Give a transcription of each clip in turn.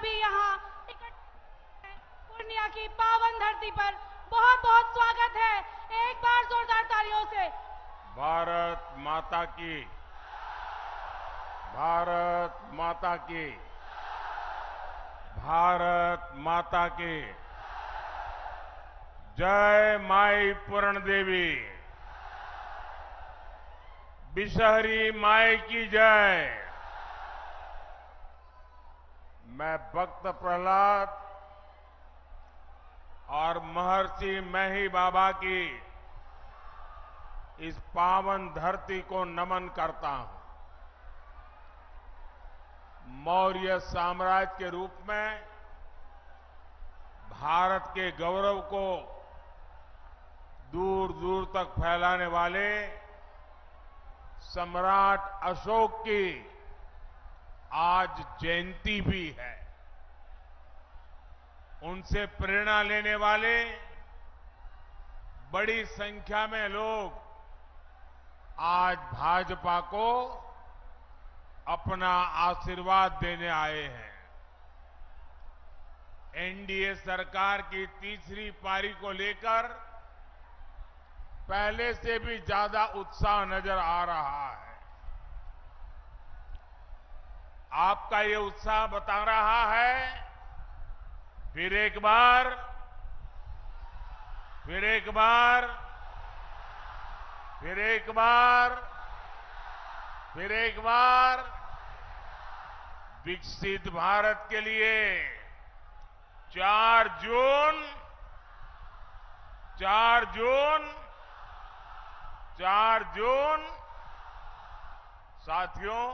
सभी यहाँ इकट्ठे हैं। पूर्णिया की पावन धरती पर बहुत बहुत स्वागत है। एक बार जोरदार तालियों से। भारत माता की, भारत माता की, भारत माता की जय। माई पूर्ण देवी, बिशहरी माई की जय। मैं भक्त प्रहलाद और महर्षि मेही बाबा की इस पावन धरती को नमन करता हूं। मौर्य साम्राज्य के रूप में भारत के गौरव को दूर दूर तक फैलाने वाले सम्राट अशोक की आज जयंती भी है। उनसे प्रेरणा लेने वाले बड़ी संख्या में लोग आज भाजपा को अपना आशीर्वाद देने आए हैं। एनडीए सरकार की तीसरी पारी को लेकर पहले से भी ज्यादा उत्साह नजर आ रहा है। आपका ये उत्साह बता रहा है, फिर एक बार, फिर एक बार, फिर एक बार, फिर एक बार विकसित भारत के लिए 4 जून, 4 जून, 4 जून। साथियों,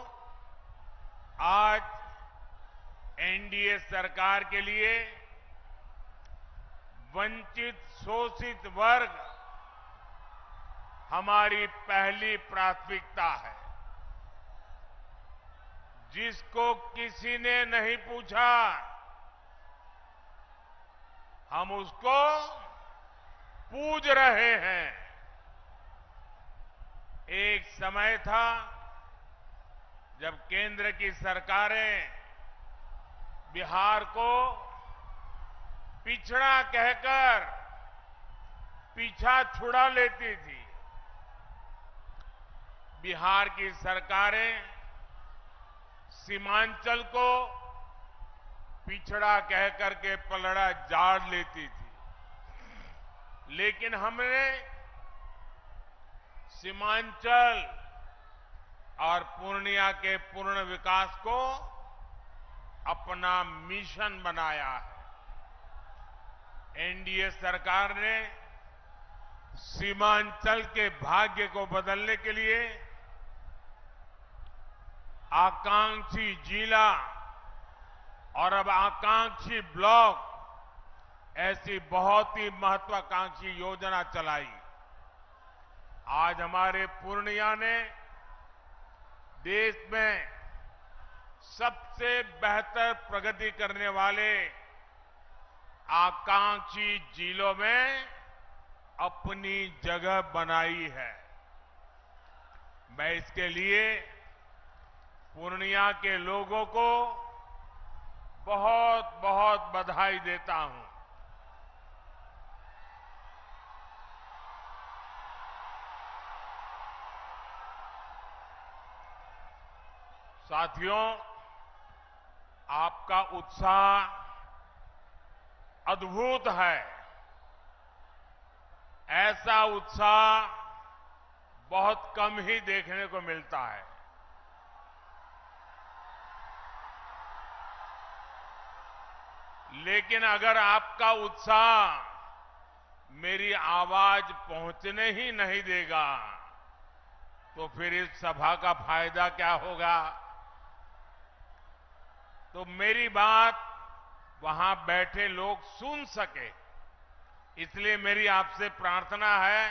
आज एनडीए सरकार के लिए वंचित शोषित वर्ग हमारी पहली प्राथमिकता है। जिसको किसी ने नहीं पूछा, हम उसको पूज रहे हैं। एक समय था जब केंद्र की सरकारें बिहार को पिछड़ा कहकर पीछा छुड़ा लेती थी। बिहार की सरकारें सीमांचल को पिछड़ा कहकर के पलड़ा झाड़ लेती थी। लेकिन हमने सीमांचल और पूर्णिया के पूर्ण विकास को अपना मिशन बनाया है। एनडीए सरकार ने सीमांचल के भाग्य को बदलने के लिए आकांक्षी जिला और अब आकांक्षी ब्लॉक ऐसी बहुत ही महत्वाकांक्षी योजना चलाई। आज हमारे पूर्णिया ने देश में सबसे बेहतर प्रगति करने वाले आकांक्षी जिलों में अपनी जगह बनाई है। मैं इसके लिए पूर्णिया के लोगों को बहुत बहुत बधाई देता हूं। साथियों, आपका उत्साह अद्भुत है। ऐसा उत्साह बहुत कम ही देखने को मिलता है। लेकिन अगर आपका उत्साह मेरी आवाज पहुंचने ही नहीं देगा तो फिर इस सभा का फायदा क्या होगा। तो मेरी बात वहां बैठे लोग सुन सके, इसलिए मेरी आपसे प्रार्थना है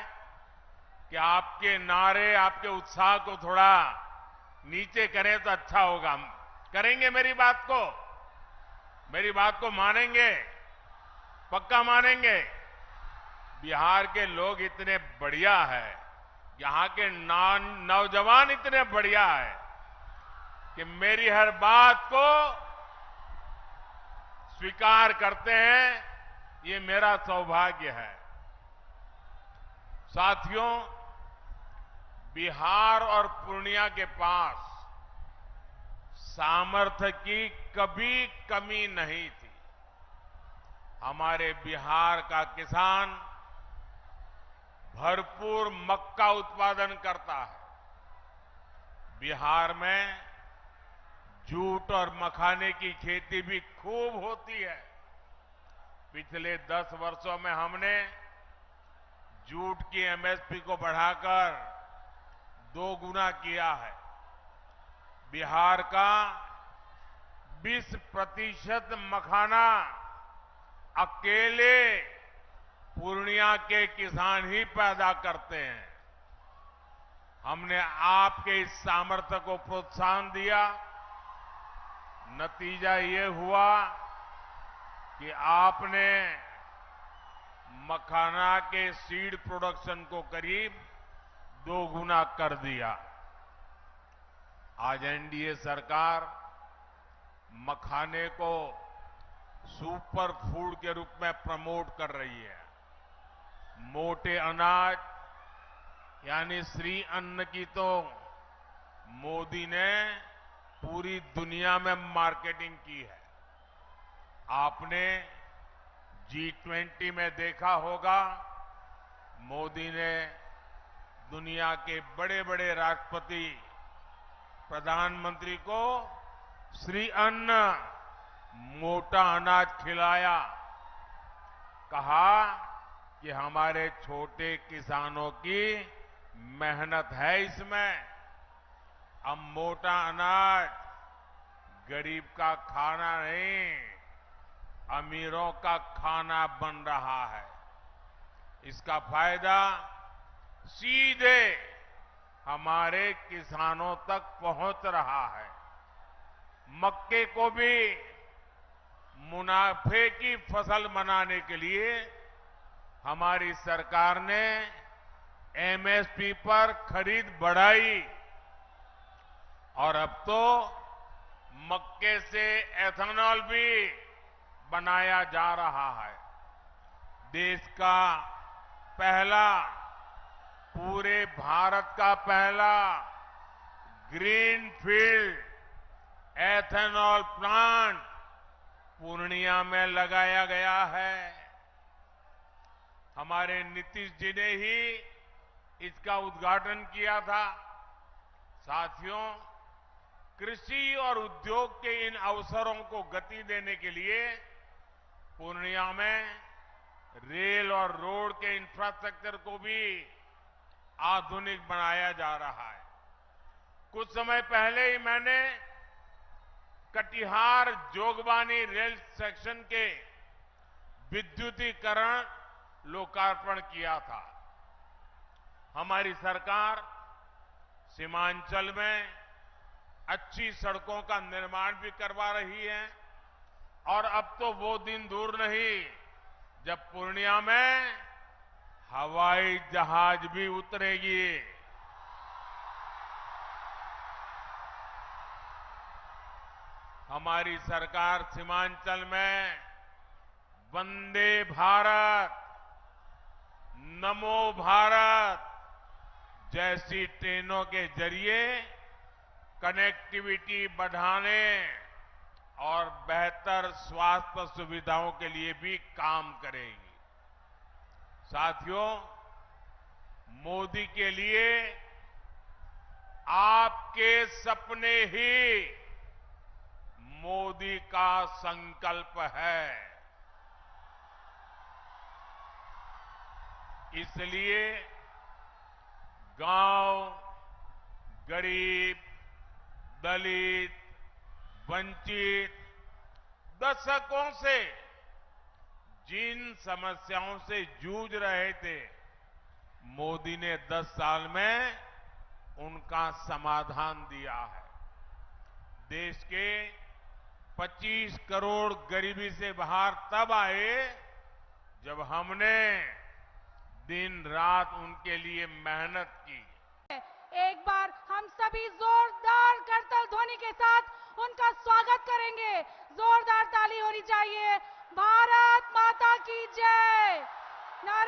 कि आपके नारे, आपके उत्साह को थोड़ा नीचे करें तो अच्छा होगा। करेंगे मेरी बात को? मेरी बात को मानेंगे? पक्का मानेंगे? बिहार के लोग इतने बढ़िया है, यहां के नौजवान इतने बढ़िया है कि मेरी हर बात को स्वीकार करते हैं, ये मेरा सौभाग्य है। साथियों, बिहार और पूर्णिया के पास सामर्थ्य की कभी कमी नहीं थी। हमारे बिहार का किसान भरपूर मक्का उत्पादन करता है। बिहार में जूट और मखाने की खेती भी खूब होती है। पिछले 10 वर्षों में हमने जूट की एमएसपी को बढ़ाकर 2 गुना किया है। बिहार का 20% मखाना अकेले पूर्णिया के किसान ही पैदा करते हैं। हमने आपके इस सामर्थ्य को प्रोत्साहन दिया। नतीजा ये हुआ कि आपने मखाना के सीड प्रोडक्शन को करीब 2 गुना कर दिया। आज एनडीए सरकार मखाने को सुपर फूड के रूप में प्रमोट कर रही है। मोटे अनाज यानी श्री अन्न की तो मोदी ने पूरी दुनिया में मार्केटिंग की है। आपने G20 में देखा होगा, मोदी ने दुनिया के बड़े बड़े राष्ट्रपति, प्रधानमंत्री को श्री अन्न, मोटा अनाज खिलाया। कहा कि हमारे छोटे किसानों की मेहनत है इसमें। अब मोटा अनाज गरीब का खाना नहीं, अमीरों का खाना बन रहा है। इसका फायदा सीधे हमारे किसानों तक पहुंच रहा है। मक्के को भी मुनाफे की फसल बनाने के लिए हमारी सरकार ने एमएसपी पर खरीद बढ़ाई और अब तो मक्के से एथेनॉल भी बनाया जा रहा है। देश का पहला, पूरे भारत का पहला ग्रीनफील्ड एथेनॉल प्लांट पूर्णिया में लगाया गया है। हमारे नीतीश जी ने ही इसका उद्घाटन किया था। साथियों, कृषि और उद्योग के इन अवसरों को गति देने के लिए पूर्णिया में रेल और रोड के इंफ्रास्ट्रक्चर को भी आधुनिक बनाया जा रहा है। कुछ समय पहले ही मैंने कटिहार जोगबानी रेल सेक्शन के विद्युतीकरण लोकार्पण किया था। हमारी सरकार सीमांचल में अच्छी सड़कों का निर्माण भी करवा रही है और अब तो वो दिन दूर नहीं जब पूर्णिया में हवाई जहाज भी उतरेगी। हमारी सरकार सीमांचल में वंदे भारत, नमो भारत जैसी ट्रेनों के जरिए कनेक्टिविटी बढ़ाने और बेहतर स्वास्थ्य सुविधाओं के लिए भी काम करेगी। साथियों, मोदी के लिए आपके सपने ही मोदी का संकल्प है। इसलिए गांव, गरीब, दलित, वंचित दशकों से जिन समस्याओं से जूझ रहे थे, मोदी ने 10 साल में उनका समाधान दिया है। देश के 25 करोड़ गरीबी से बाहर तब आए जब हमने दिन रात उनके लिए मेहनत की। एक बार हम सभी जोरदार करताल ध्वनि के साथ उनका स्वागत करेंगे। जोरदार ताली हो होनी चाहिए। भारत माता की जय। नारे